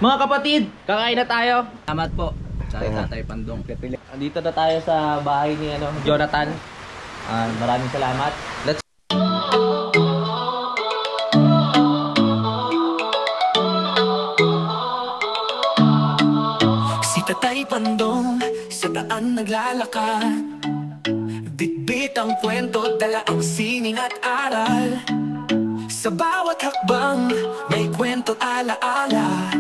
Mga kapatid, kakain na tayo. Salamat po sa Tatay Pandong. Dito na tayo sa bahay ni Jonathan. Maraming salamat. Let's Si Tatay Pandong sa daan naglalakad, bitbit ang kwento, dala ang sining at aral. Sa bawat hakbang may kwento't alaala,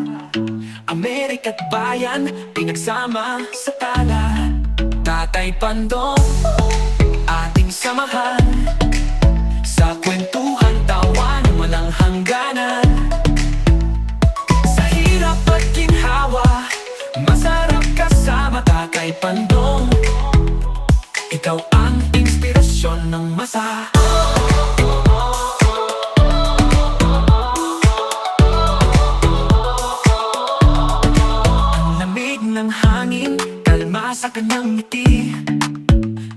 Amerika't bayan pinagsama sa tala. Tatay Pandong ating samahan, sa kwentuhan tawa ng walang hangganan. Sa hirap at ginhawa, masarap kasama Tatay Pandong. Ikaw ang inspirasyon ng masa. Ang lamig ng hangin, kalma sa kanyang ngiti,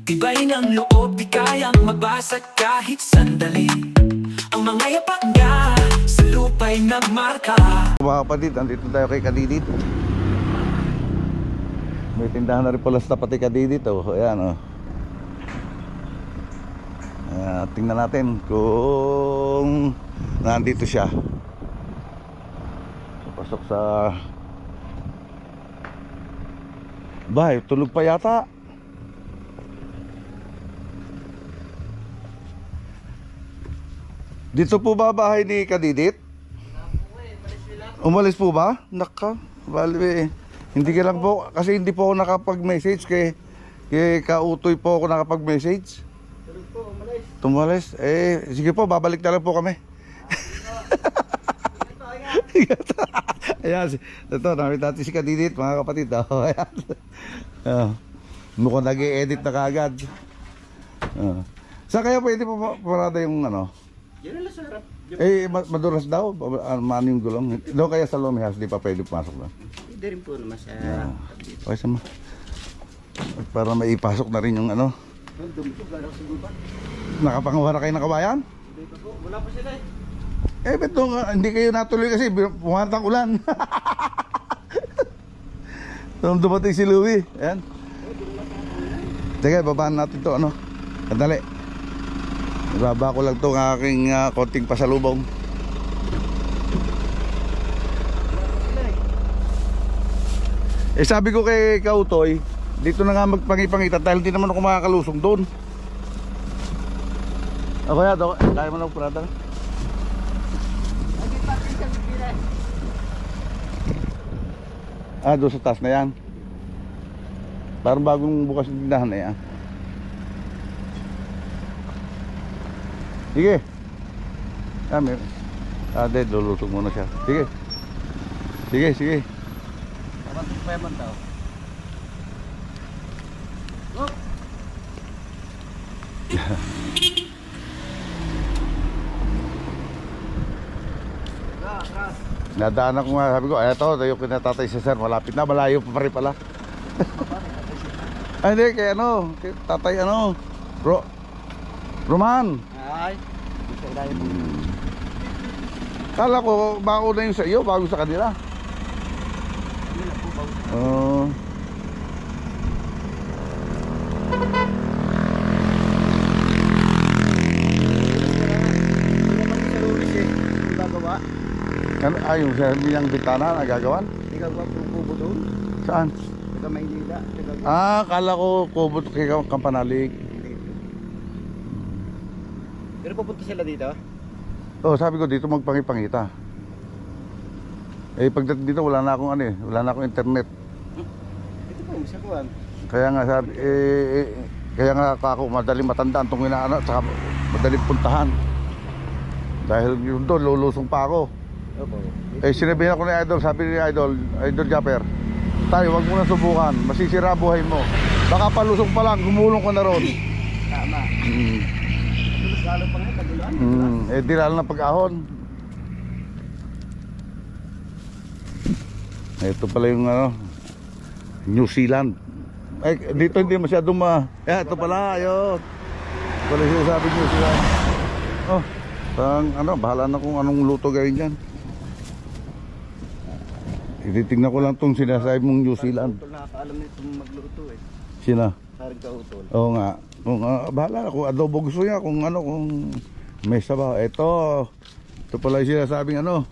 tibay ng loob, di kayang mabasag kahit sandali. Ang mga yapak niya sa lupa'y nagmarka. Mga kapatid, andito tayo kay Kadidit. May tindahan na rin pala sa tapat kay Kadidit. Ayan, tingnan natin kung nandito siya. Pasok sa bahay, tulog pa yata. Dito po ba bahay ni Kadidit? Umalis po ba? Naka, bali, hindi ka lang po, kasi hindi po ako nakapag-message kay Kautoy po ako nakapag-message. Tumalis? Sige po, babalik na lang po kami. Ayan, ito, nakita natin si Kadidit, mga kapatid. Ayan. Mukhang nag-i-edit na kagad. Saan kaya pwede po parada yung madulas daw, mano yung gulong. Doon kaya sa Lumihas, di pa pwede pumasok na. Hindi rin po naman sa okay, sama. Para maipasok na rin yung Nakapangawa na kayo ng kabayan? Hindi pa po, wala pa sila Beto, hindi kayo natuloy kasi pumatang ulan. Nung dumating si Louie. Ayan. Teka, babaan natin to, Kadali. Ibaba ko lang itong aking konting pasalubong. Sabi ko kay Kautoy, dito na nga magpangipangita dahil hindi naman ako makakalusong doon. Kaya daw, kaya mo na purada. Doon sa taas na yan. Parang bagong bukas yung tindahan na yan. Sige. Dahil lulusog muna siya. Sige. Sige. Kamantik pa yaman daw. Nadaanan ko nga, sabi ko, eto, tayo kinatatay si Sir, malapit na, malayo pa rin pala. Hindi, kay kay tatay Roman. Ay, gusto tayo. Kala ko, bago na yung sa iyo, bago sa kanila. Yung sabi niyang bintana nagagawan? Hindi ka ba kubo doon? Saan? Sa Maynila. Kala ko kubo kay Kampanalig. Pero pupunta sila dito? Sabi ko dito magpangipangita. Pagdating dito wala na akong wala na akong internet. Ito po, isa kuhan. Kaya nga sabi, kaya nga ako madaling matandaan itong saka madaling puntahan. Dahil yun doon, lulusong pa ako. Opo. Sinabihan ako ni Idol, sabi ni Idol Japper, tayo wag mo na subukan, masisira buhay mo. Baka palusong pa lang, gumulong ka na ron. Tama. Lalo pa nga, tagulan. Di lalo na pag-ahon. Ito pala yung New Zealand. Dito hindi masyadong ito pala, ayun. Ito pala yung sabi New Zealand. Bahala na kung anong luto gawin dyan. Ititignan ko lang tong sinasabi mong New Zealand. Utol nakakaalam nito magluto eh. Sina? Saring ka utol. Oo nga. Kung bahala kung adobo gusto niya, kung ano, kung may sabaw. Ito pala yung sinasabing ano,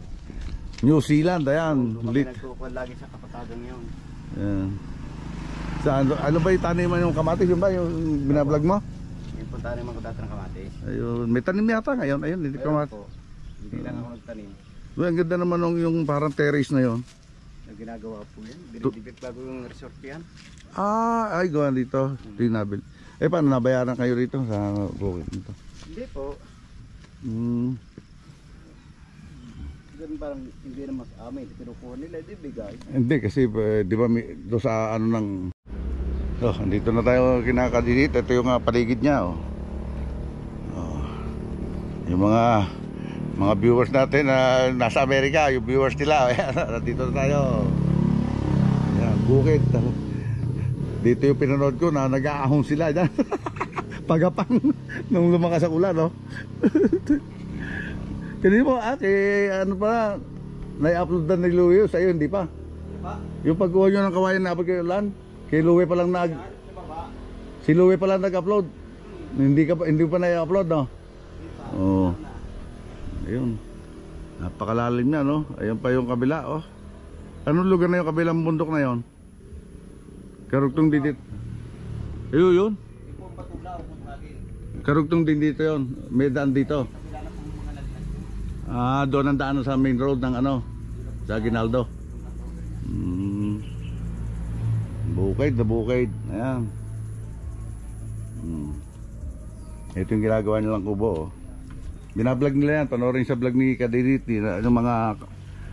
New Zealand, ayan. Kami nagkukuha lagi sa kapatagan yun. Ayan. Ano ba yung taniman yung kamatis? Yung ba yung binablog mo? Yung punta naman ko dati ng kamatis. Ayun, may tanim yata ngayon. Ayun, hindi Ayun kamatis. po. Hindi lang ako nagtanim. Well, ang ganda naman yung parang terrace na yon. Ang ginagawa po yan. Dinidibit bago yung resort yan. Ay, gawa dito. Tinabil. Paano nabayaran kayo rito sa bukid nito? Hindi po. Ganun parang hindi na mas amin. Kinukuha nila, di bigay. Hindi, kasi di ba do sa ano ng... andito na tayo kinakadinit. Ito yung paligid niya. Yung mga viewers natin na nasa Amerika, yung viewers nila. Nandito na tayo. Ayan, bukid. Dito yung pinanood ko na nag-aahon sila dyan. Pagapang nung lumakas ang ulan, no? Tignan mo, ano pa, na-upload na ni Louie sa'yo, hindi pa? Yung pagkuha nyo ng kawayan na kay ulan, kay Louie pa lang si Louie pa lang nag-upload. Hindi pa na-upload, no? Oo. Ayun. Napakalalim na, no? Ayun pa yung kabila, oh. Anong lugar na yung kabilang bundok na yon? Karugtong didit. Ayun, yun. Karugtong din dito yon. May daan dito. Doon ang daan sa main road ng ano, sa Aguinaldo. Bukid na bukid. Ayan. Ito yung ginagawa nilang kubo, oh. Binablog nila yan, panoorin sa vlog ni Kadidit, yung mga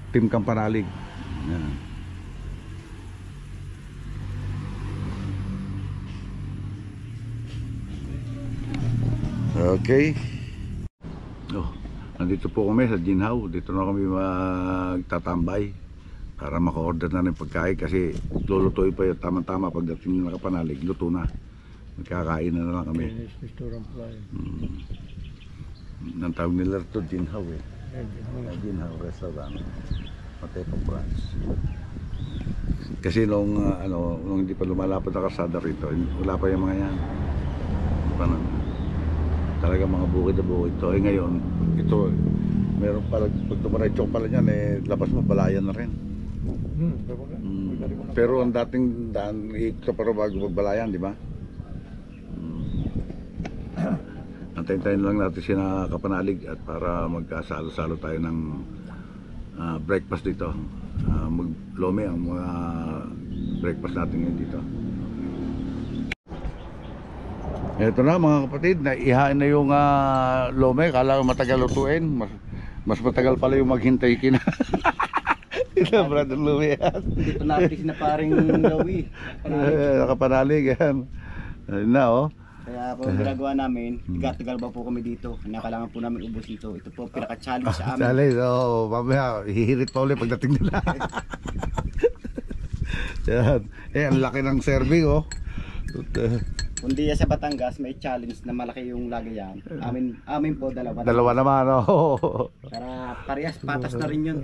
team Kampanalig. Yan. Okay. Nandito po kami sa Ginhaw. Dito na kami magtatambay para maka-order na ng pagkain kasi lulutuin pa yung tama-tama pagdating ng Kapanalig, luto na. Magkakain na lang kami. Ang tawag nila ito, Ginhaw eh. Ginhaw Restaurant. Matepo branch. Kasi nung hindi pa lumalapad na kasada rito, wala pa yung mga yan. Talaga mga bukid na bukid ito. Ngayon, ito, meron pala, pag dumaraychok pala yan, labas mo, balayan na rin. Pero ang dating daan, ito para bago magbalayan, di ba? Antayin-tayin lang natin sina Kapanalig at para magkasalo-salo tayo ng breakfast dito. Maglome ang mga breakfast natin ngayon dito. Ito na mga kapatid, naihain na yung lome. Kala ko matagal lutuin, mas matagal pala yung maghintay kina. Ito brother Louie yan. Dito natin na paring Louie. Kapanalig yan. Na oh. Kaya po ginagawa namin, tigal-tigal ba po kami dito. Kailangan po namin ubos ito. Ito po pinaka-challenge sa amin. Challenge, oo. Mamaya, hihirit pa ulit pagdating nila. Yan. Ang laki ng serving, oh. Kung di sa Batangas, may challenge na malaki yung lagayan. Amin po, dalawa. Dalawa naman, oh. Para parehas, patas na rin yun.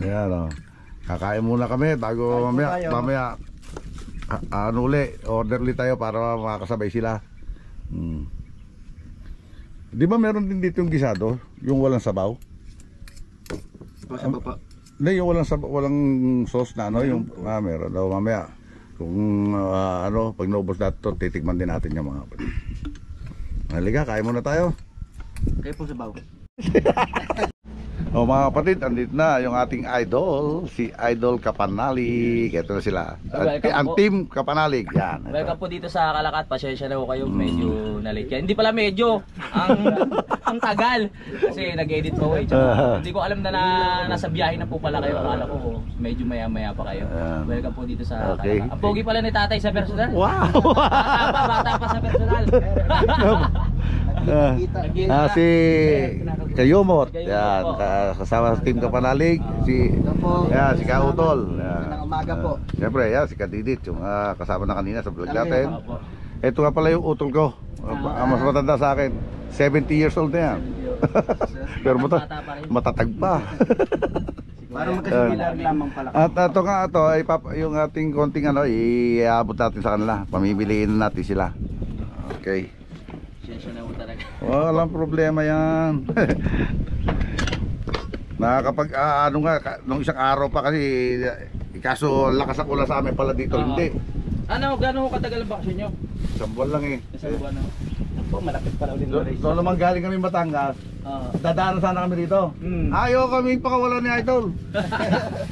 Yan, oh. Kakain muna kami bago mamaya order ulit tayo para makakasabay sila. Di ba meron din dito yung gisado? Yung walang sabaw? Sabaw pa. Hindi, yung walang sauce na ano, yung meron daw mamaya. Kung pag naubos natin ito, titikman din natin yung mga kapatid. Halika, kain muna tayo. Kayo po sabaw. Mga kapatid, andito na yung ating idol, si Idol Kapanalig. Ito na sila. Ang team Kapanalig. Yan. Welcome po dito sa Calacat. Pasensya na po kayo, medyo na-late yan. Hindi pala medyo, ang tagal. Kasi nag-edit po eh. Hindi ko alam na nasa biyahe na po pala kayo. Akala ko medyo maya-maya pa kayo. Welcome po dito sa Calacat. Ang pogi pala ni tatay sa personal. Wow! Bata pa sa personal. Si Kayumot. Yan. Kasama sa team Kapanalig. Si Kautol. Magandang umaga po. Siyempre, si Kadidit. Yung kasama na kanina sa vlog natin. Ito nga pala yung utol ko. Mas matanda sa akin. 70 years old na yan. Pero matatag pa. Para magkasigilar lamang pala. At ito nga ito ay yung ating konting iabot natin sa kanila. Pamimiliin natin sila. Okay. Siyensya na po talaga. Walang problema yan. Nakakapag ano nga nung isang araw pa kasi kaso lakas ang ulan sa amin pala dito. Hindi. Ano, gano'n katagal ang bakasyon nyo? Isang buwan lang eh. Isang buwan na. Po, malapit pala ulit na race. So naman galing kami Batangas. Dadaan sana kami dito. Ayaw kami pakawala ni Idol.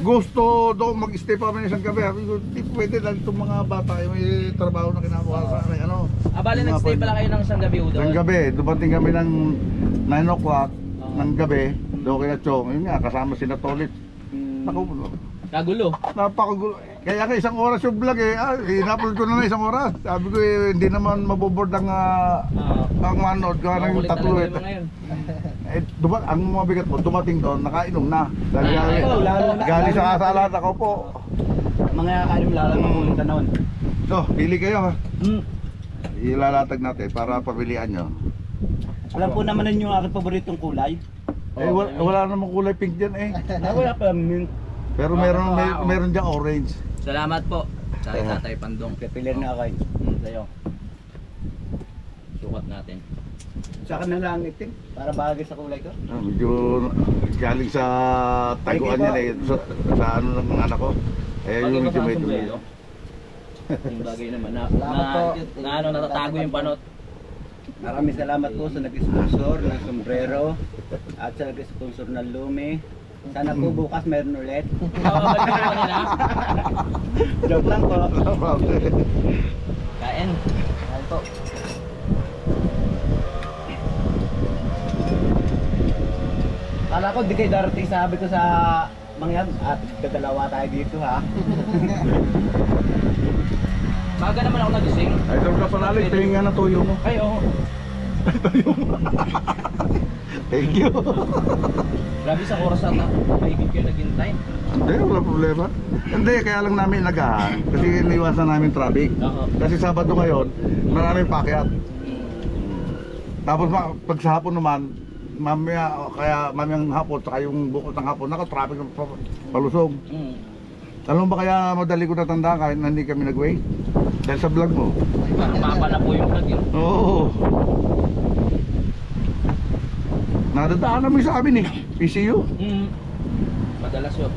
Gusto doon mag-stay pa kami isang gabi. Sabi ko, di pwede lang itong mga bata. May trabaho na kinakuha sa amin. Ano? Bali nag-stay pala kayo ng isang gabi doon? Isang gabi. Dumating kami ng 9 o'clock ng gabi. Doon kina Chong. Yun nga, kasama si Natolit. Kagulo. Napakagulo. Kaya ka isang oras yung vlog eh. In-upload ko na isang oras. Sabi ko hindi naman maboboard ang manood ko ng tatlo eh. Ang mabigat po, dumating doon, nakainom na. Galing sa kasalan ako po. Mga kakalim lalo ng ulit na noon. So, pili kayo ha. Ilalatag natin para pabilian nyo. Alam po naman yung aking paboritong kulay. Wala namang kulay pink dyan eh. Wala pa mint. Pero meron dyan orange. Salamat po sa Tatay Pandong. Pipilir na ako. Sa'yo. Sukat natin. Sa akin na lang itim. Para bagay sa kulay ko. Medyo galing sa taguan yan eh. Sa ano ng mga anak ko. Eh yung medyo Yung bagay naman na ano, natatago yung panot. Maraming salamat po sa nag-sponsor ng sombrero at sa nag-sponsor ng Lume. Sana po bukas meron ulit. Joke lang po. Kain. Kain po. Kala ko di kayo darating, sabi ko sa mangyan at dadalawa tayo dito ha. Maga naman ako nagising. Ay, daw ka panalo, tingin nga na tuyo mo. Ay, oo. Thank you. Grabe sa oras na mahigit kayo naghintay. Hindi, wala problema. Hindi, kaya lang namin nagahan. Kasi iniwasan namin traffic. Kasi Sabado ngayon, maraming pakyat. Tapos pag sa hapon naman, mamayang hapon, saka yung bukod ng hapon, naka-traffic ng palusog. Alam mo ba kaya madali ko natandaan kahit na hindi kami nag-wait? Dahil sa vlog mo. Mapa na po yung vlog yun. Oo. Nadadaan namin sa amin eh. PCU. Madalas yun.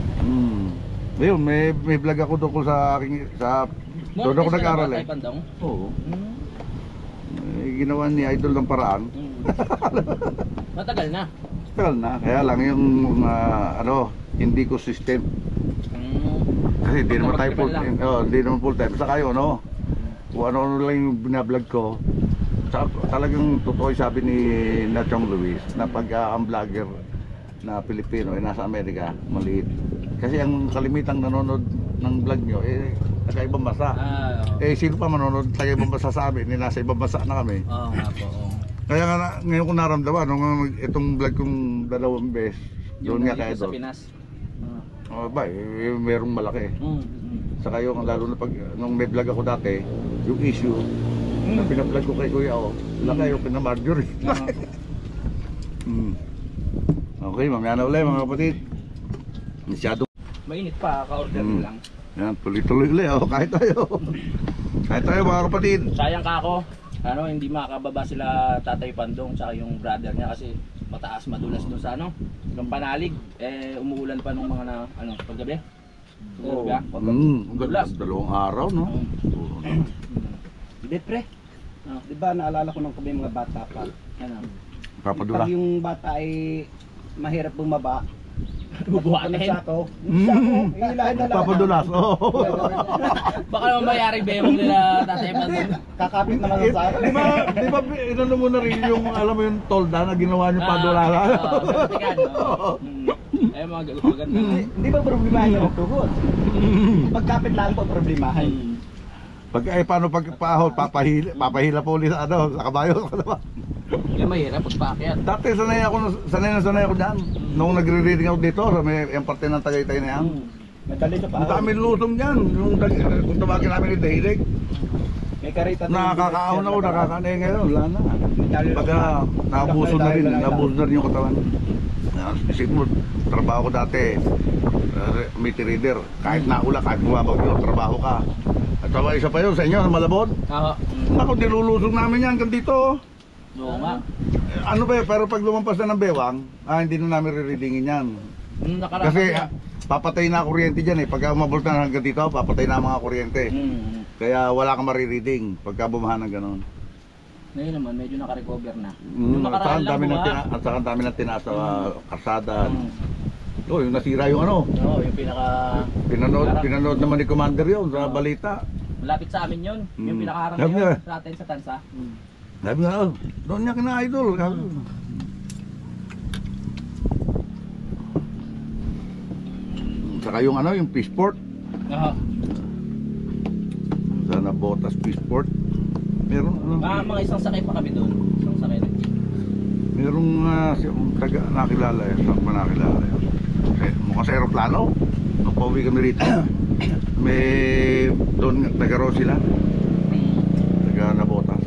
Ayun, may vlog ako doon sa aking doon ako nag-aral eh. Oo. Ginawa ni Idol ng paraan. Matagal na. Matagal na. Kaya lang yung hindi ko system. Kasi hindi naman tayo full time. Hindi naman full time. Saka yun, kung ano lang yung binablog ko. Talagang totoo sabi ni Nachong Luis na pag ang vlogger na Pilipino ay nasa Amerika, maliit. Kasi ang kalimitang nanonood ng vlog nyo naka-ibang bansa. Sino pa manonood taga-ibang bansa sa amin? Nasa ibang bansa na kami. Oo nga po. Kaya nga ngayon ko naramdaman itong vlog kong 2 beses doon nga kaya doon. Sa Pinas. Merong malaki. Saka yung lalo na pag nung may vlog ako dati, yung issue na pinablog ko kay Kuya laki yung kina Marjorie. Okay, mamaya na ulit mga kapatid. Masyado mainit pa, ka-order lang. Yan, tuloy-tuloy ulit. Kahit tayo. Kahit tayo mga kapatid. Sayang ka ako. Hindi makakababa sila Tatay Pandong tsaka yung brother niya kasi mataas, madulas doon sa yung panalig. Umuulan pa nung mga paggabi. Dulas. 2 araw, no? Hindi pre. Di ba naalala ko nung kami mga bata pa. Papadula. Pag yung bata ay mahirap bumaba, bubuhatin sa ako. Ilahin na lang. Papadulas. Baka naman mayari bemo nila Tatay Pandong. Kakapit naman sa akin. Di ba inano mo na rin yung alam mo yung tolda na ginawa niyo padulala? Ay mga maganda. Hindi ba problemahin yung tuhod? Pagkapit lang po problemahin. Paano pagpahod, papahila po ulit sa sa kabayo. Yung mahirap pagpaakyat. Dati sanay ako dyan. Nung nagre-reading ako dito, sa yung parte ng Tagaytay na yan. Madali sa Ang daming lusong dyan. Kung tumagin namin ni Dahilig. May karita. Nakakaahon ako, nakakaanay ngayon. Wala na. Pagka nabuso na rin yung katawan. Isip mo, trabaho ko dati. meter reader. Kahit naula, kahit bumabagyo, trabaho ka. At saka isa pa yun sa inyo, sa Malabon. Oo. Ako, nilulusog namin yan hanggang dito. Oo nga. Ano ba pero pag lumampas na ng bewang, hindi na namin re-readingin yan. Nakaraan Kasi ka. papatay na kuryente dyan eh. Pagka umabot na hanggang dito, papatay na ang mga kuryente. Kaya wala kang marireading pagka bumahan ng ganon. Ngayon naman, medyo naka-recover na. At saka ang dami ng tinaas sa karsada. Oh, yung nasira yung ano. Oo, yung pinaka... Pinanood naman ni Commander yun sa balita. Malapit sa amin yun. Yung pinakaharang Sabi niya. yun sa atin sa Tansa. Sabi nga, doon niya kina-idol. Saka yung ano, yung Peaceport. Oo. Sana Botas Peaceport. Meron ano? Mga isang sakay pa kami doon. Isang sakay na. Merong taga nakilala eh. Saan pa nakilala eh. Mukha sa aeroplano. Nung pauwi kami rito. May doon taga-Ro sila. Taga Nabotas.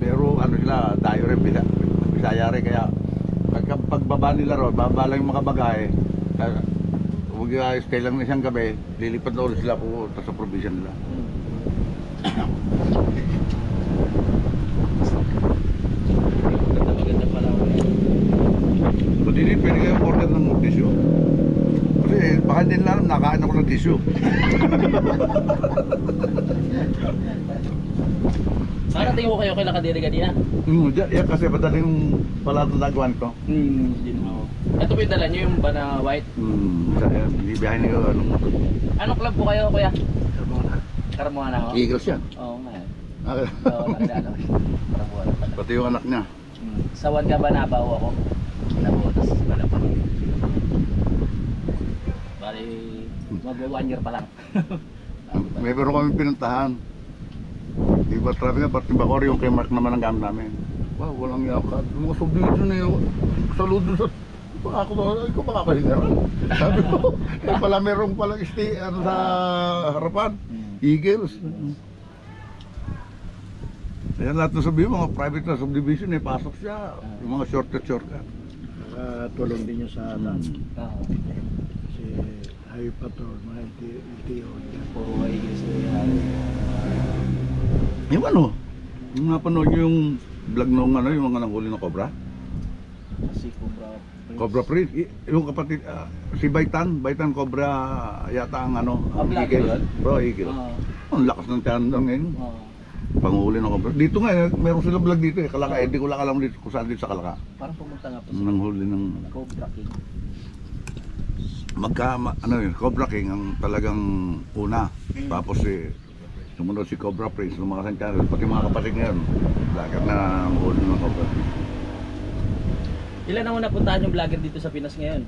Pero ano sila, tayo rin Bisaya rin. Kaya pagbaba nila ron, baba lang yung mga bagay. Huwag stay lang na isang gabi. Lilipat na ulit sila pupunta sa probinsya nila. Maganda pala. So hindi pwede kayo order ng tissue. Kasi baka hindi nila alam, nakain ako ng tissue. Sana tingin ko kayo kay Lakadiri kanina. Yan kasi madaling pala ito nagawan ko. Ito po yung dala nyo, yung ba na white? Hindi biyahe niyo anong motor. Anong club po kayo, kuya? Carmona ho? Eagles yan. Oo nga. Okay. Oo, nakilala ko. Carmona pala. Pati yung anak niya. Sa Juan ka ba nabaw ako? Nabutas pala pa. Bali, mag 1 year pa lang. May pero kami pinuntahan. Di ba travel nga, pati Bacor yung kay Mark naman ang gamit namin. Wow, walang yakad. Yung mga subdivision na yun. Saludo sa... Baka ako doon, ikaw baka kahingaran. Sabi ko, pala merong palang stay ano, sa harapan. Eagles. Ayan lahat ng sabihin, mga private na subdivision, pasok siya. Yung mga shortcut. Tulong din nyo sa dance. Oo. Kasi highway patrol, mga LTO. Puro Eagles na yan. Yung ano, yung napanood nyo yung vlog nung ano, yung mga nanghuli ng Cobra? Si Cobra Prince, yung kapatid, si Baitan Cobra yata ang ano, ang vlog Eagle. yun? Bro, Eagle. Ang lakas ng tiyan lang ngayon. Panghuli ng Cobra. Dito nga, meron silang vlog dito eh. Kalaka, hindi ko lang alam dito kung saan dito sa Kalaka. Parang pumunta nga po sa Nanghuli ng Cobra King. ano yun, Cobra King ang talagang una. Tapos sumunod si Cobra Prince, lumakas ang channel, pati mga kapatid ngayon. Lagat na ang huli ng Cobra King. Ilan ang napuntahan yung vlogger dito sa Pinas ngayon?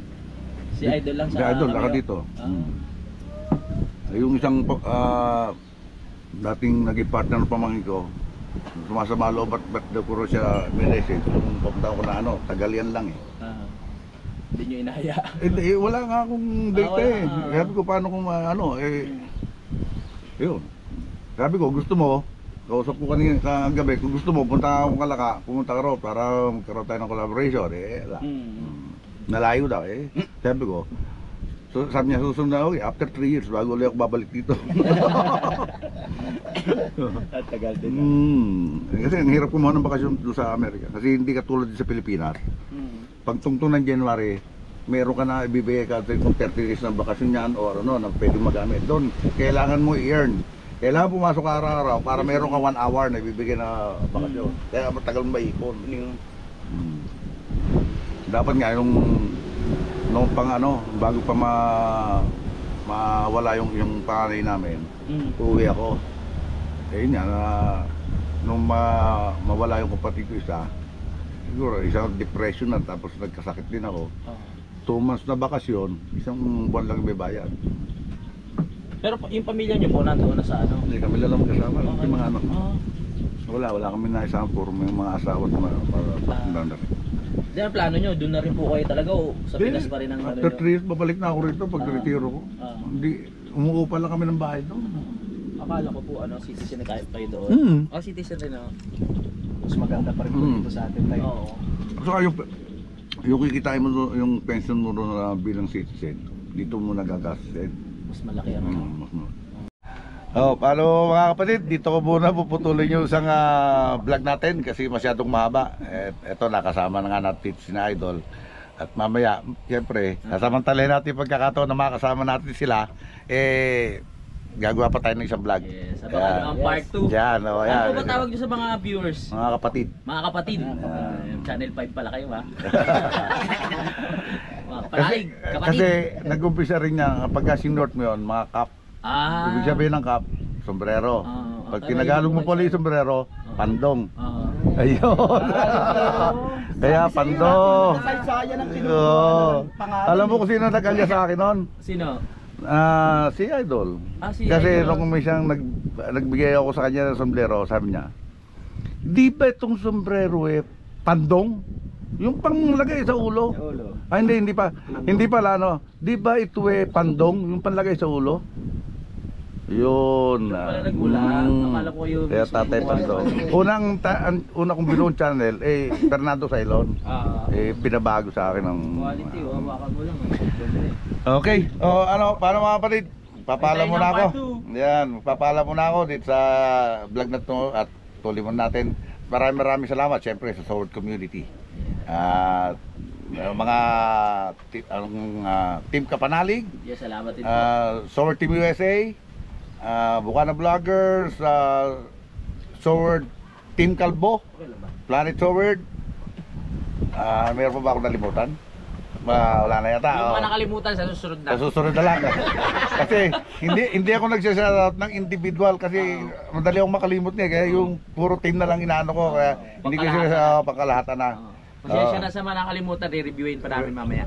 Si Idol lang sa Si Idol, Cameo? naka dito. Yung isang dating naging partner ng pamangkin ko, sumasama loob at ba't daw ko siya minessage. Kung papunta ko na ano, Tagalian lang eh. Hindi nyo inaya. Wala nga akong date eh. Sabi ko paano kung yun. Sabi ko gusto mo, kausap ko kanina kagabi, kung gusto mo punta akong Kalaka, pumunta ka raw para magkaroon tayo ng collaboration nalayo daw eh. Sabi ko, so, sabi niya susunod na ako after 3 years bago ulit ako babalik dito. At tagal din. Kasi ang hirap kumuha ng bakasyon doon sa Amerika. Kasi hindi katulad din sa Pilipinas. Pag tungtong ng January, meron ka na ibibigay ka kung 30 days ng bakasyon yan o ano na pwede magamit. Doon, kailangan mo i-earn. Kailangan pumasok ka araw-araw para meron ka 1 hour na ibibigay na bakasyon. Kaya matagal mo maipon. Dapat nga yung nung pang ano, bago pa mawala yung panganay namin, uuwi ako. Eh yun yan, nung mawala yung kapatid ko isa, siguro isang depression na tapos nagkasakit din ako. 2 months na bakasyon, isang buwan lang may bayad. Pero yung pamilya nyo po nandoon na sa ano? Hindi kami lang kasama, yung mga anak. Wala kami na isang puro may mga asawa para Di ang plano nyo, doon na rin po kayo talaga o sa Pinas pa rin ang ano after nyo? 3 years, babalik na ako rito pag retiro ko. Hindi, umuupa lang kami ng bahay doon. Akala ko po citizen na kayo doon. Citizen rin ako. Mas maganda pa rin po dito sa atin tayo. Oo. Saka yung kikitain mo yung pension mo doon bilang citizen, dito mo nagagasted. Mas malaki ang ano. Paano mga kapatid, dito ko muna puputulin yung isang vlog natin kasi masyadong mahaba. Ito, nakasama na nga natin si Idol. At mamaya, siyempre, sasamantalahin natin yung pagkakataon na makasama natin sila, gagawa pa tayo ng isang vlog. Yes, abangan ang part 2. Yan, yan. Ano ba tawag nyo sa mga viewers? Mga kapatid. Mga kapatid. Channel 5 pala kayo ha. Mga Kasi, kapatid. kasi nag-umpisa rin niya, kapag sinuot mo yun, mga kap. Ibig sabihin ng kap, sombrero. Pag tinagalog mo pala yung sombrero, pandong. Ayun. Kaya pandong. Alam mo kung sino nag-alya sa akin noon? Sino? Si Idol. Si Kasi Idol. nung may siyang nagbigay ako sa kanya ng sombrero, sabi niya, di ba itong sombrero pandong? Yung panglagay sa ulo? Hindi pa. Hindi pala ano. Di ba ito pandong? Yung panlagay sa ulo? Yun. Pala nagulang. Akala ko yung Kaya tatay pandong. Una kong binuong channel, Fernando Sailon. Pinabago sa akin ng... Quality, hawakan mo lang. Okay. Paano mga kapatid? Papala muna ako. Yan, papala muna ako dito sa vlog na to at tuloy mo natin. Maraming salamat siyempre sa Sword Community. Mga Team Kapanalig. Yes, salamat din. Sword Team USA. Bukana Vloggers. Sword Team Kalbo. Planet Sword. Mayroon pa ba akong nalimutan? Wala na yata. Yung mga nakalimutan sa susunod na. Sa susunod na lang. Kasi hindi ako nagsashout ng individual kasi madali akong makalimot niya. Kaya yung puro team na lang inaano ko. Kaya hindi ko siya pagkalahatan na. Pasensya na sa mga nakalimutan, re-reviewin pa namin mamaya.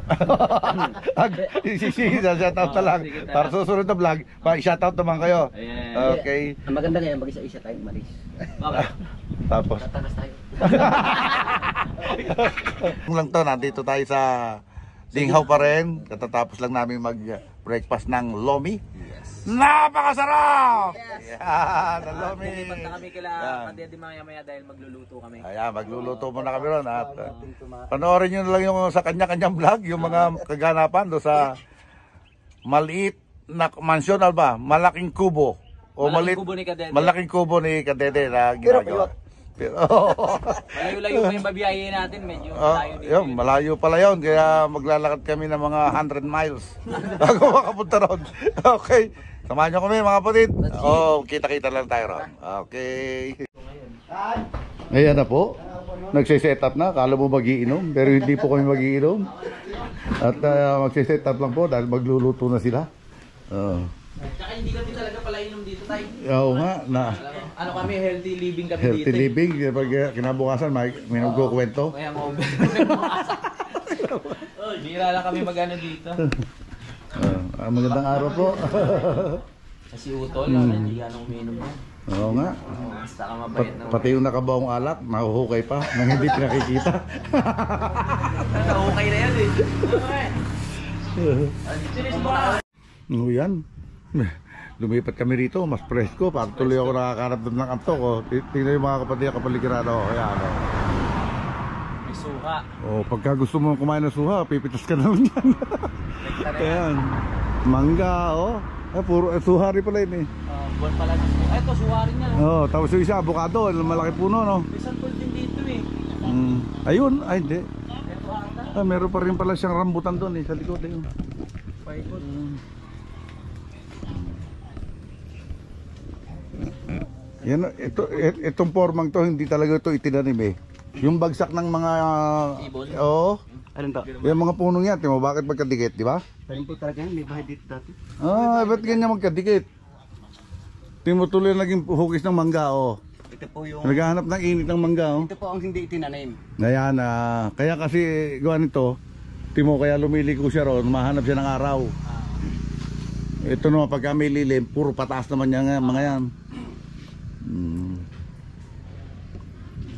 Shoutout na lang. Para sa susunod na vlog, shoutout naman kayo. Okay. Ang maganda ngayon, mag-isa-isa tayo umalis. Tapos. Tatakas tayo. Lang to, nandito tayo sa Dinghaw pa rin. Katatapos lang namin mag-breakfast ng lomi. Napakasarap! Yan, ang lomi. Lilipat na kami kila Kadede maya-maya dahil magluluto kami. Ayan, magluluto muna kami ron. At panoorin nyo na lang yung sa kanya-kanyang vlog, yung mga kaganapan do sa maliit na mansyon, ba? Malaking kubo. O malaking kubo ni Kadede na ginagawa. Malayo-layo pa yung babiyahin natin, medyo malayo dito. Yun, malayo pala yun, kaya maglalakad kami ng mga 100 miles bago makapunta ron. Okay, samahan nyo kami mga kapatid. Kita-kita lang tayo ron. Okay. Ayan na po, nagsiset up na, kala mo magiinom, pero hindi po kami magiinom. At magsiset up lang po dahil magluluto na sila. Tsaka hindi kami talaga pala inom dito tayo. Oo nga, Ano kami, healthy living kami healthy dito. living, pag kinabukasan may nagkukwento. Kaya over. Bira lang kami magano dito. Magandang araw po. Kasi utol, hindi ganong umiinom yan. Oo nga. Basta ka mabait na. Pati yung nakabaong alak, mahuhukay pa nang hindi pinakikita. Okay na yan eh. Oo yan. Lumipat kami rito, mas presko. Para tuloy ako nakakarap doon ng antok. Tingnan yung mga kapatid na kapaligran. Ayan. May suha. Pagka gusto mo kumain ng suha, pipitas ka naman yan. Ayan. Mangga, puro suha rin pala yun eh. Buwan pala ng suha. Ito, suha rin yan. Tapos yung isa, avocado, malaki puno, no? May sampol din dito eh. Ayun, hindi. Meron pa rin pala siyang rambutan doon sa likod. Ayun. Paikot. Yan, itong formang to, hindi talaga ito itinanim eh. Yung bagsak ng mga... Ibon? Oo. Anong to? Yung mga punong yan, timo, bakit magkadikit, di ba? Parang po talaga yan, may bahay dito dati. Ba't ganyan magkadikit? Timo tuloy naging hugis ng mangga, Ito po yung... Naghahanap ng init ng mangga, Ito po ang hindi itinanim. Ayan, kaya kasi gawa nito, timo, kaya lumiliko siya ron, mahanap siya ng araw. Ito naman, pagka may lilim, puro pataas naman yan, mga yan.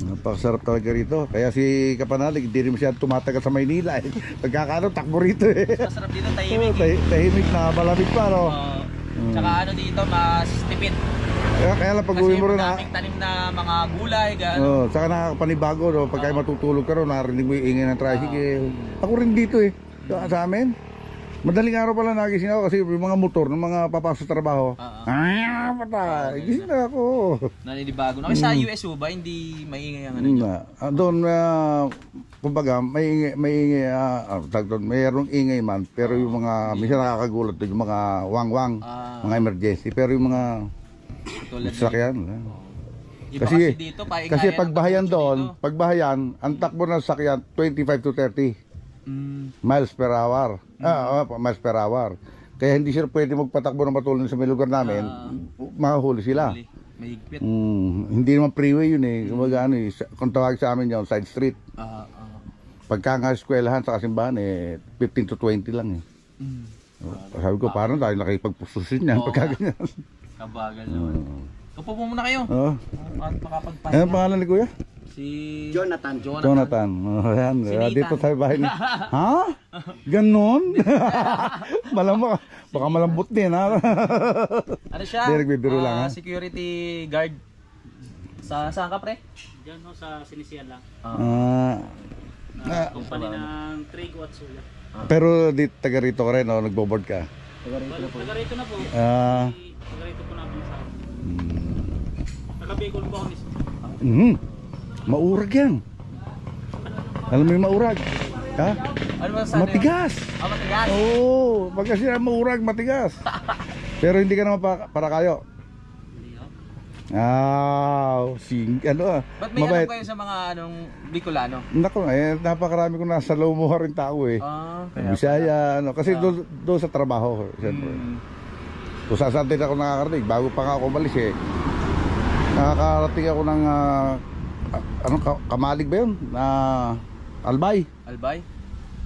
Napakasarap talaga rito. Kaya si Kapanalig, hindi rin masyadong tumatagal sa Maynila eh. Pagkakano, takbo rito eh. Masarap dito, tahimik Tahimik na, malamig pa, no? Tsaka ano dito, mas tipid. Kaya lang pag-uwi mo rin na. Kasi tanim na mga gulay, gano'n. Saka nakakapanibago, no? Pagka matutulog ka ron, narinig mo yung ingay ng tricycle. Ako rin dito eh. Sa amin. Madaling araw pala nagising ako kasi yung mga motor ng mga papasok sa trabaho. Patay. Gising na ako. Naninibago na. Kasi sa US ba, hindi maingay ang ano nyo? Doon, kumbaga, may mayroong ingay man. Pero yung mga, minsan nakakagulat doon, yung mga wang-wang, mga emergency. Pero yung mga sasakyan. Iba kasi dito, paingayan. Kasi pagbahayan doon, pagbahayan, ang takbo ng sasakyan, 25 to 30 miles per hour. Miles per hour. Kaya hindi sila pwede magpatakbo ng patuloy sa may lugar namin, mahuli sila. May higpit. Hindi naman freeway yun eh. Kumbaga ano eh, kung tawag sa amin yun, side street. Pagka nga eskwelahan sa kasimbahan eh, 15 to 20 lang eh. Sabi ko, parang tayo nakipagpususin yan pagka ganyan. Kabagal naman. Upo po muna kayo. Makapagpahinga. Ano ang pangalan ni Kuya? Si Jonathan. Jonathan. Ayan, dito tayo bahay niya. Ha? Ganon? Baka malambot din ha? Ano siya? Hindi, nagbibiro lang ha? Security guard. Saan ka pre? Diyan no, sa Sinisian lang. Kumpanya ng Trig Watsuya. Pero dito, taga rito ka rin o nagbo-board ka? Taga rito na po. Taga rito po namin sa Taga-Bicol po ako mismo. Maurag yan. Alam mo yung maurag? Ha? Ano ba sa Matigas. Matigas? Oo, pagka sila maurag, matigas. Pero hindi ka naman para kayo. Ano Ba't may alam kayo sa mga Bicolano? Naku, napakarami kong nasa lumuha rin tao eh. Bisaya, kasi doon sa trabaho, siyempre. Kung saan din ako nakakarating, bago pa nga ako umalis eh. Nakakarating ako ng Kamalig ba yun? Albay.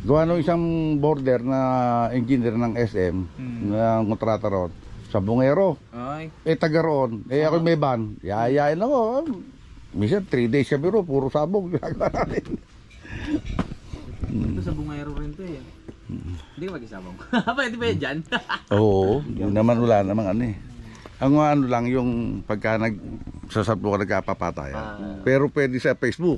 Gawa nung isang border na engineer ng SM na kontrata ron sa Bungero. Taga roon. Ako may van. Yayain ako. Minsan 3 days siya biro, puro sabog. Ito sa Bungero rin to eh. Hindi ka mag-isabong. Pwede ba yan dyan? Oo. Yun naman wala namang ano eh. Ang ano lang yung pagka nagsasablo ka nagkapapatayan. Pero pwede sa Facebook.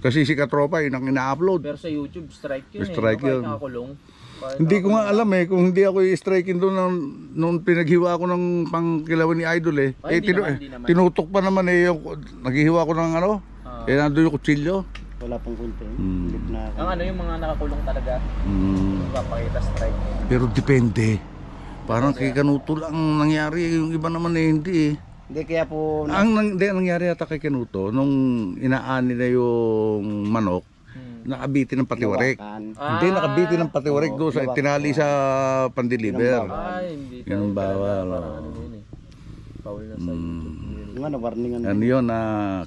Kasi si Katropa yun ang ina-upload. Pero sa YouTube strike yun strike eh. yun. Nakakulong. Hindi ko nga alam eh kung hindi ako i-strikein doon nung pinaghiwa ko ng pangkilawan ni Idol eh. Hindi naman. Tinutok pa naman eh yung naghihiwa ko ng ano. Nandun yung kutsilyo. Wala pong kunti. Ang yung mga nakakulong talaga. Papakita strike. Pero depende. Parang kay Kanuto lang nangyari, yung iba naman eh hindi eh. Hindi kaya po nangyari yata kay Kanuto nung inaani na yung manok, nakabitin ng patiwarik. Hindi nakabitin ng patiwarik doon sa tinali sa pandeliver. Hindi. Ganun bawal. Paul na sa YouTube. Yung warning Ano yun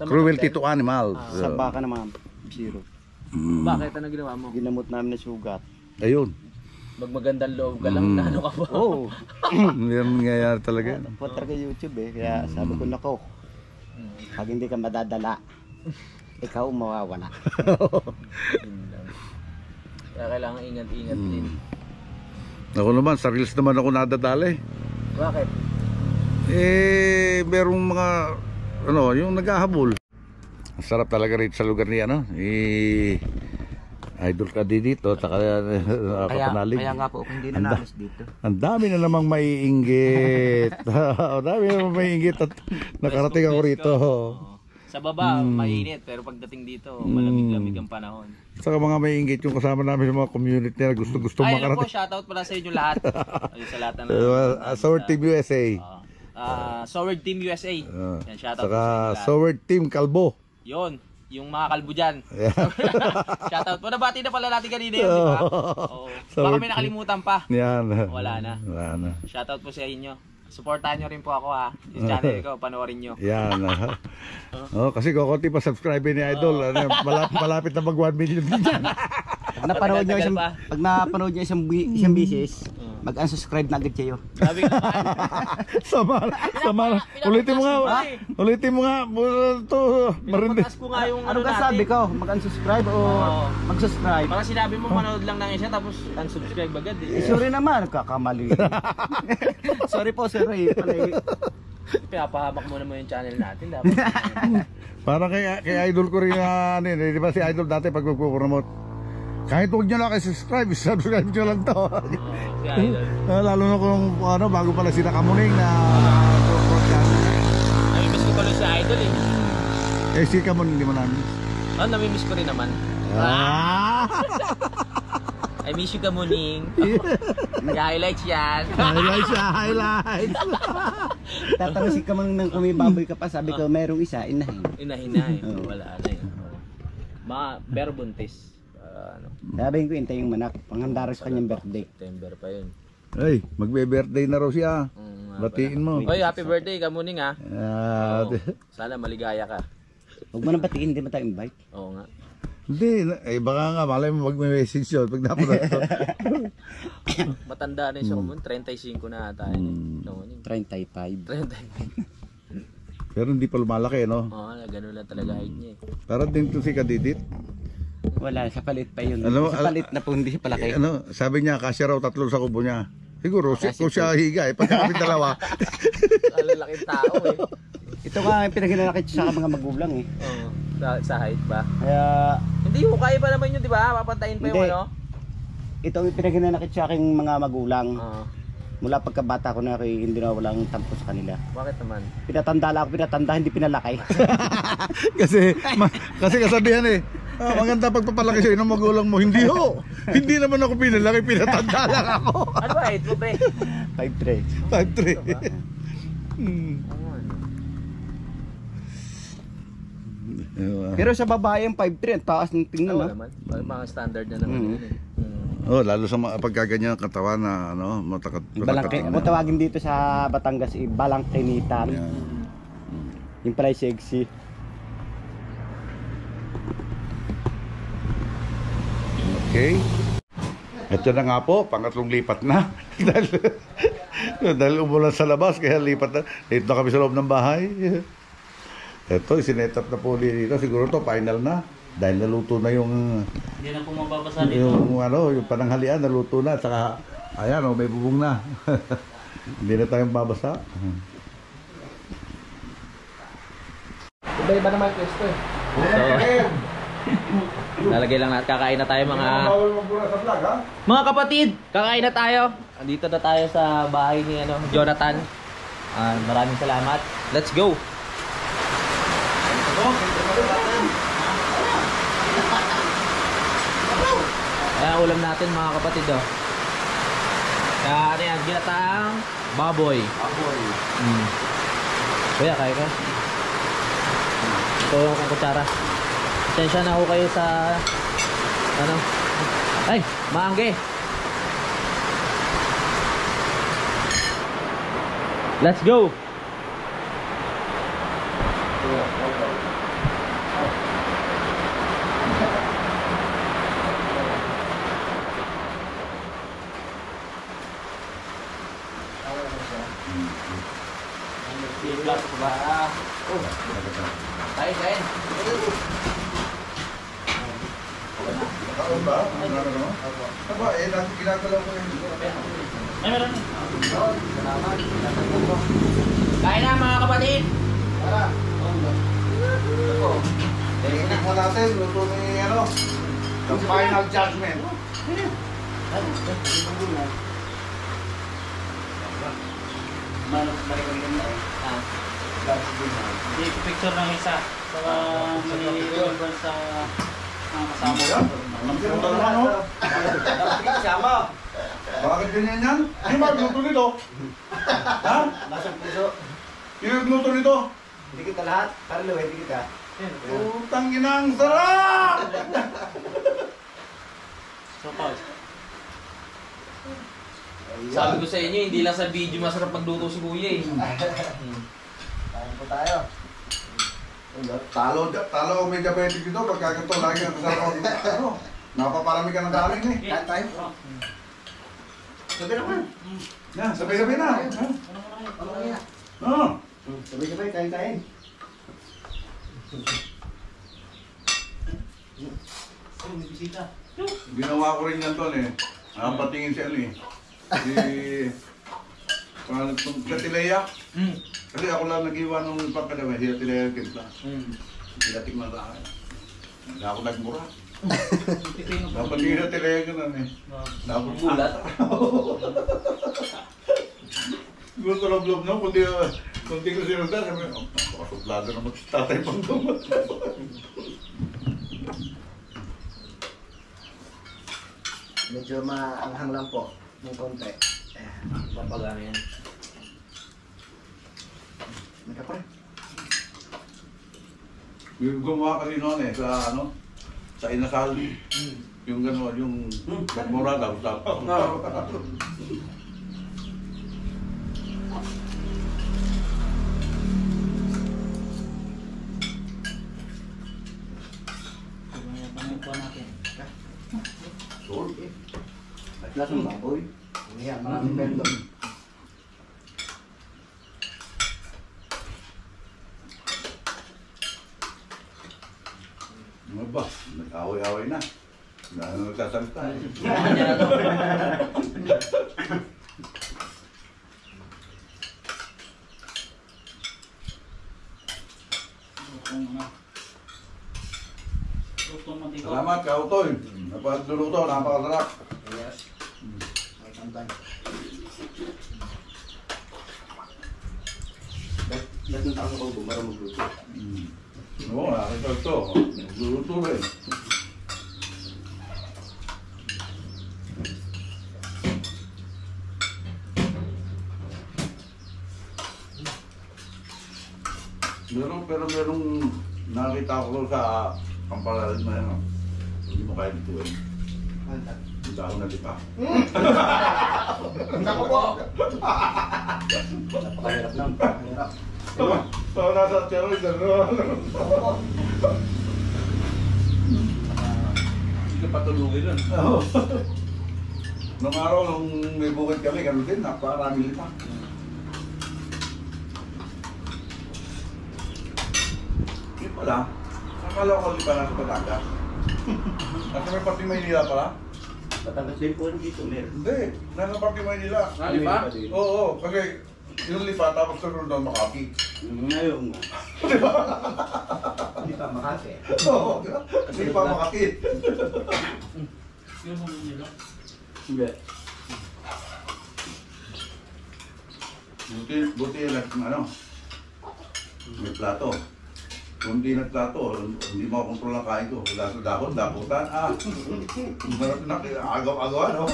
cruelty to animals. Sa baka naman, zero. Bakit? Ano ginawa mo? Ginamot namin na sugat. Ayun. Magmagandang loob ka lang na ano ka ba? Oo. Hindi naman nangyayari talaga. Punta ka YouTube eh. Kaya sabi ko nako, pag hindi ka madadala, ikaw mawawala. Kaya kailangan ingat-ingat din. Ako naman, sa reels naman ako nadadali. Bakit? Merong mga yung naghahabol. Ang sarap talaga rito sa lugar ni Idol ka dito, nakapanalig. Kaya nga po, kung hindi na nalos dito. Ang dami na namang maiinggit. Ang dami na namang maiinggit at nakarating ako rito. Sa baba, mainit, pero pagdating dito, malamig-lamig ang panahon. Saka mga maiinggit yung kasama namin sa mga community na gusto makarating. Ay, shoutout pala sa inyo lahat. Sa lahat ng Sword Team USA. Sword Team USA. Yan, shoutout saka sa inyo lahat. Sword Team Kalbo. Yun. Yung mga kalbo dyan. Shoutout po. Nabati na pala natin kanina yun, di ba? Oo. Baka may nakalimutan pa. Yan. Wala na. Shoutout po sa inyo. Supportahan nyo rin po ako ha. Yung channel ko, panoorin nyo. Yan. Kasi kukunti pa subscribe ni Idol. Malapit na mag 1 million din dyan. Pag napanood nyo isang bisis, mag-unsubscribe na agad kayo. Sabi ko Sama. Ulitin mo nga. Pinapatas ko nga yung Ano ka sabi ko? Mag-unsubscribe o mag-subscribe? Baka sinabi mo manood lang ng isa tapos unsubscribe agad eh. Sorry naman, kakamali. Sorry po, sorry. Pinapahamak mo naman yung channel natin. Dapat. Parang kay Idol ko rin di ba si Idol dati pag magpo-promote? Kahit huwag nyo lang kayo subscribe nyo lang to. Si Idol. Lalo na kung ano, bago pala sila Kamuning na Namimiss ko pala si Idol eh. eh si Kamuning di mo namin. Oh, namimiss ko rin naman. I miss you Kamuning. Highlights yan. Highlights. Tatanong ka man nang kumibaboy ka pa, sabi ko merong isa, inahin. Inahina eh. Wala na eh. Pero buntis. Ano, Sabi ko, hintay yung manak. Panghanda rin sa kanyang birthday. September pa yun. Ay, magbe-birthday na raw siya. Batiin mo. Oy, happy birthday Kamuning ha. Oo. Ah, Sana maligaya ka. Huwag mo nang batiin, hindi mo tayo invite. Oo nga. Hindi, eh baka nga malay mo magme-message yun pag napunod to. Matanda na siya Kamuning. 35 na ata yun. Kamuning. 35. 35. Pero hindi pa lumalaki, no? Oo, ganun lang talaga height niya eh. Para din to si Kadidit. Wala, sa palit pa yun. Ano, Sa palit na po, hindi siya palaki. Ano, sabi niya, kasya raw 3 sa kubo niya. Siguro, kung siya higa eh, pagka kami dalawa. Lalaking tao eh. Ito nga yung pinaginanakit sa mga magulang eh. Oo. Sa height ba? Kaya, Hindi mo kaya pa naman yun, di ba? Papantayin pa yung Hindi. ano? ito ang pinaginanakit sa aking mga magulang. Oo. Mula pagkabata ko na ako, hindi na walang tampo sa kanila. Bakit naman? Pinatanda lang ako, hindi pinalaki. kasi kasabihan eh, maganda pagpapalaki sa'yo ng magulang mo. Hindi ho. Hindi naman ako pinalaki, pinatanda lang ako. Ano ba height mo, pre? 5'3". 5'3". Pero sa babae ang 5'3", ang taas ng tingnan Oo ha. naman. Mga standard na naman yun eh. Oh, lalo sa mga pagkaganyan katawan na ano, Kung tawagin dito sa Batangas, balangkinitan. Yung pala sexy. Okay. Ito na nga po, pangatlong lipat na. dahil umulan sa labas, kaya lipat na. Dito na kami sa loob ng bahay. Ito, isinet-up na po dito. Siguro to final na. Dahil naluto na yung Hindi na po mababasa dito. yung pananghalian, naluto na. Saka, ayan, oh, may bubong na. Hindi na tayong babasa. Iba-iba naman yung pwesto eh. So, lalagay lang natin. Kakain na tayo mga kapatid. Kakain na tayo. Andito na tayo sa bahay ni Jonathan. Maraming salamat. Let's go. Ayan ulam natin mga kapatid oh. Kaya ano yan, ginataang baboy. Kuya, kaya ka? Ito yung kutsara. Pasensya na ako kayo sa ano. Ay, maangge. Let's go. Kain, kain. Kaon ba? Aba, eh, dati ginagalaw ko yun. Ay, meron. Salamat. Kain na mga kapatid. Tara. Tingnan mo natin, luto ni the final judgment. Hindi picture ng isa. Sa nag-iwan sa kasama. Bakit ganyan yan? Hindi magluto nito. Ha? Lasang puso. Yung nagluto nito? Hindi kita lahat. Para luwi, hindi kita. Utang inang sarap! So, pause. Sabi ko sa inyo, hindi lang sa video masarap magluto si Kuya eh. Kain po tayo. Talo ako may diabetic dito. Pagkaganto lagi ang kasama ko. Napaparami ka ng daming eh. Kain tayo. Sabi naman. Yan, sabay-sabay na. Oo. Sabay-sabay, kain. May bisita. Ginawa ko rin yan doon eh. Patingin si ano eh. Si Katileya. Kasi ako lang nag-iwan nung pagkadamay. Si Katileya Kimpla. Sila tikman sa akin. Hindi ako nagmura. Pipino po. Dapat hindi na talaga ganun eh. Dapat Gulat. Gusto lang vlog na, kundi ko sinundan. Sabi, pakasuplado naman si tatay pang dumat. Medyo maanghang lang po. Ng konti. Papagano yan. May ka pa rin. Yung gumawa kasi noon eh, sa ano, sa inasal. Yung gano'n, yung magmura daw sa Pangikuha natin. At lasang baboy. Ayan, mga invento. Ano ba? Nag-away-away na. Dahil na nagsasalita eh. Kanya na to. Salamat, Kautoy. Napagluluto, napakasarap. Yes. May kantay. Lahat ng tao sa kaubo para magluto. Oo, nakita ito. Nagluluto rin. Pero merong nakita ko sa kampalaran na yan. Hindi mo kaya dito eh. Hindi ako nalipa. Ako po. Napakahirap lang. Hirap. So, nasa steroid ano? Hindi ka patulugin nun. Oo. Nung araw, nung may bukid kami, gano'n din, napakarami lipa. Hindi pala. Akala ko lipa na sa Batangas. Kasi may pati Maynila pala. Batangas din po dito, meron. Hindi, nasa pati Maynila. Lipa? Oo, kasi yung lipa tapos sunod doon Makati. Ngayon nga. Hindi pa Makati. Oo, kasi lipa Makati. Yung mga nila. Hindi. Buti yung ano, may plato. Kung hindi nagplato, hindi mo kontrol ang kain ko. Wala sa dahon, daputan. Marap na, agaw-agaw, no?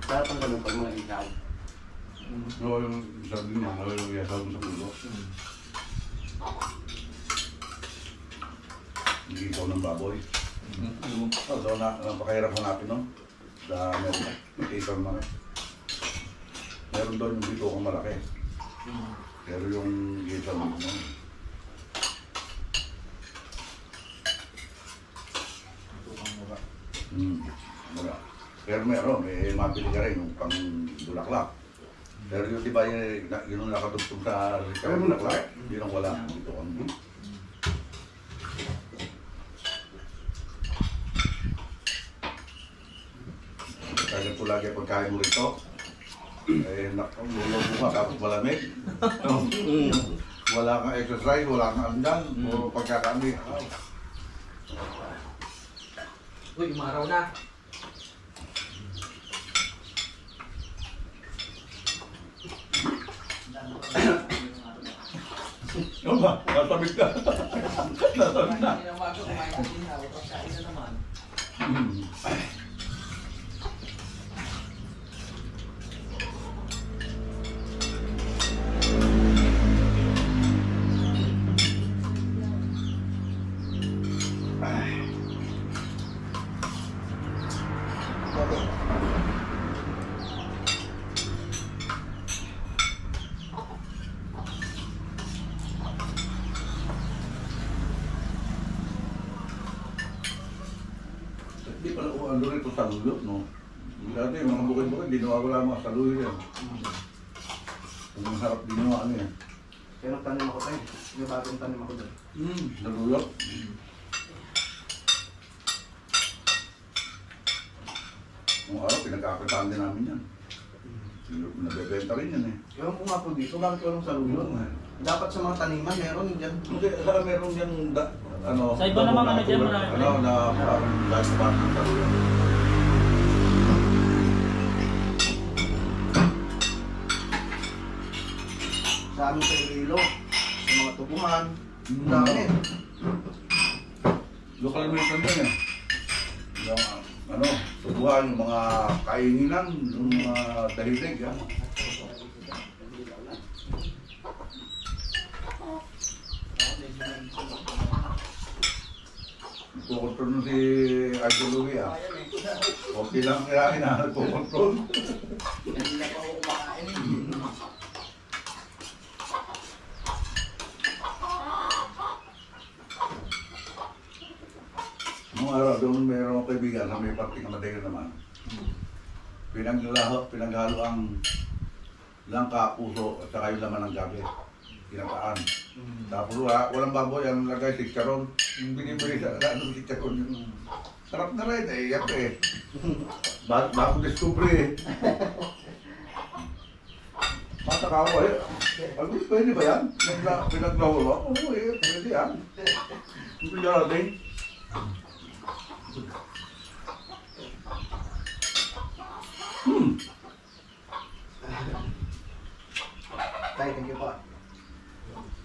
Sarap ang ganun pag mga ikaw. Oo, yung sabi niya, yung yasaw mo sa ulo. Hindi ikaw ng baboy. So, napakahirap hanapin, no? Sa meron, makikita naman. Meron doon yung dito kong malaki. Pero yung kita mo, no? Mura. Pero meron, may mabili ka rin yung pang bulaklak. Pero yung diba yun ang nakatugtog sa bulaklak, yun ang wala dito kong kaya ko lagi pagkain mo rito. Eh, nakulubo ka tapos malamig. Wala kang exercise, wala kang andyan, puro pagkakami. Uy, umaraw na. Ano ba? Natabig ka. Natabig na. Hindi na umaga, kumain ka din. Kain na naman. Hindi pala kung ano rito sa lulot, no? Dati yung mga bukid-bukid, ginawa ko lang mga saluyo yan. Ang sarap ginawa ano yan. Pero tanim ako tayo. Yung bagong tanim ako doon. Saluyot. Nung araw, pinagkakitaan din namin yan. Nabebenta rin yan eh. Ewan ko nga po dito, bakit walang saluyot? Dapat sa mga taniman, meron dyan. Hindi, meron yan, ano... Sa iba namang ano dyan, marami. Ano, na parang dahil sa parang taluyan. Sa amin sa Iloilo, sa mga tubuhan, ang dami. Local mission din eh. Yung, ano, tubuhan, yung mga kainginan, yung mga dahilig, yan. Nagkukontrol nun si Idol Louie ah. Okay lang kaya na nagkukontrol. Hindi na pa ako kumakain eh. Nung araw doon mayroon akong kaibigan na may parting Madeira naman. Pinaghalo ang langka, puso at saka yung laman ng gabi. Pinakaan. Tapos walang baboy, ang lagay si Charon. Yung binibili sa ano si Charon yung sarap na rin eh, yak eh. Bago discovery eh. Bata ka ako eh. Pwede ba yan? Pinaglahuro? Oo eh, pwede yan. Ito yan natin. Tay, thank you po.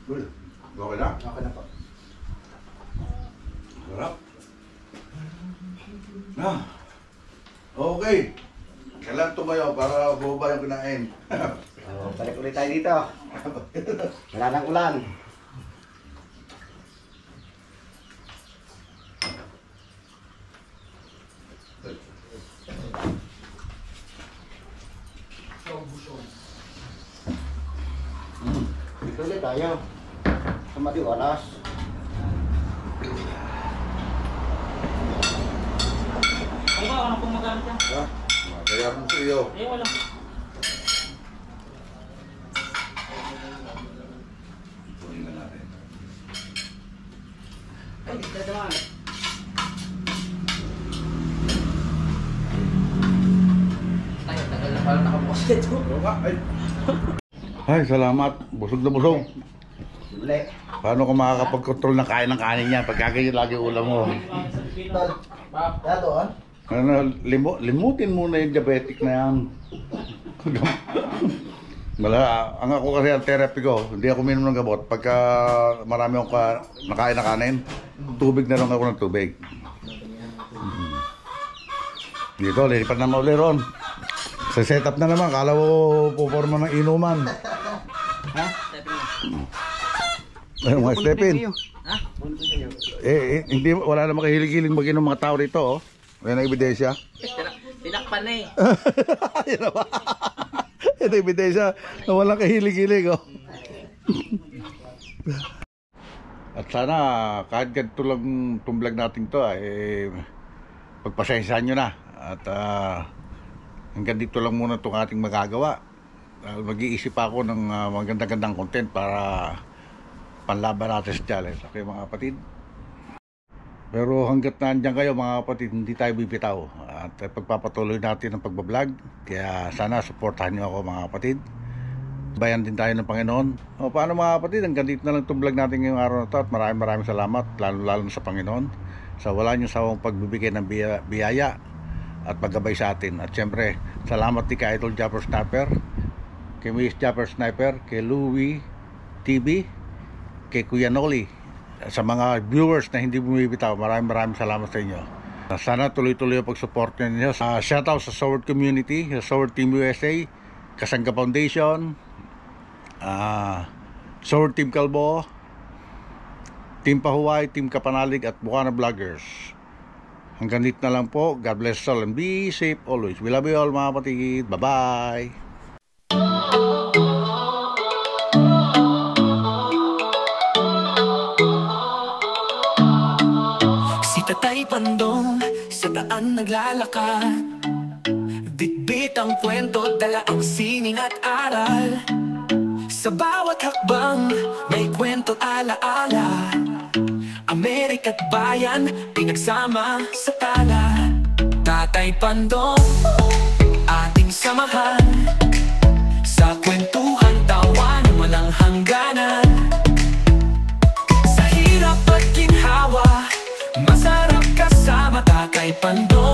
Good. Okay na? Okay na po. Sarap. Okay. Kailan tumayo para bumaba yung kinain? Balik ulit tayo dito. Wala nang ulan. Dito ulit tayo. Sa Madiwalas. Ano ba? Ano pong magamit yan? Kaya mo sa iyo. Eh, wala. Kunin na natin. Ay, dito naman. Tayo, tagal na pala nakabukas dito. Ay, salamat. Busog na busog. Uli. Paano ka makakapag-control ng kain ng kanin yan? Pagka ganyan lagi ulam mo. Tol. Kaya doon? Ano, limutin muna yung diabetic na yan. Ang ako kasi ang therapy ko, hindi ako minom ng gamot. Pagka marami akong nakain na kanin, tubig na lang ako ng tubig. Dito, lilipat na mauli ron. Sa setup na naman, kala ko puporma ng inuman. Ha? Ayun mga stepin. Ha? Hindi, wala namang kahilig-hilig mag-inom mga tao rito, oh. Ayan ang ebidensya. Tinakpan na eh. Yan na ba? Ito yung ebidensya na walang kahilig-hilig, oh. At sana, kahit ganito lang itong vlog natin to, pagpasensyahan nyo na. At hanggang dito lang muna itong ating magagawa. Mag-iisip ako ng magandang-gandang content para panlaban natin sa challenge. Okay mga kapatid? Pero hanggat nandiyan kayo mga kapatid, hindi tayo bibitaw. At pagpapatuloy natin ang pagbablog. Kaya sana supportahan nyo ako mga kapatid. Bayan din tayo ng Panginoon. O paano mga kapatid, hanggang dito na lang itong vlog natin ngayong araw na ito. At maraming salamat, lalo sa Panginoon. Sa wala nyo sawang pagbibigay ng biyaya at paggabay sa atin. At syempre, salamat din kay Idol Japper Sniper, kay Miss Japper Sniper, kay Louie TV, kay Kuya Noli, sa mga viewers na hindi bumibitaw. Maraming salamat sa inyo. Sana tuloy-tuloy ang pag-support ninyo. Shoutout sa Sword Community, sa Sword Team USA, Kasangga Foundation, Sword Team Kalbo, Team Pahuway, Team Kapanalig at Bukana Vloggers. Hanggang dito na lang po. God bless all and be safe always. We love you all mga kapatid. Bye-bye. Tatay Pandong sa daan naglalakad, bitbit ang kwento, dala ang sining at aral. Sa bawat hakbang may kwento alaala, Amerika't bayan pinagsama sa tala. Tatay Pandong ating samahan, Kwentuhan, tawanan, walang hangganan. Sa hirap at ginhawa, masarap kasama Tatay Pandong.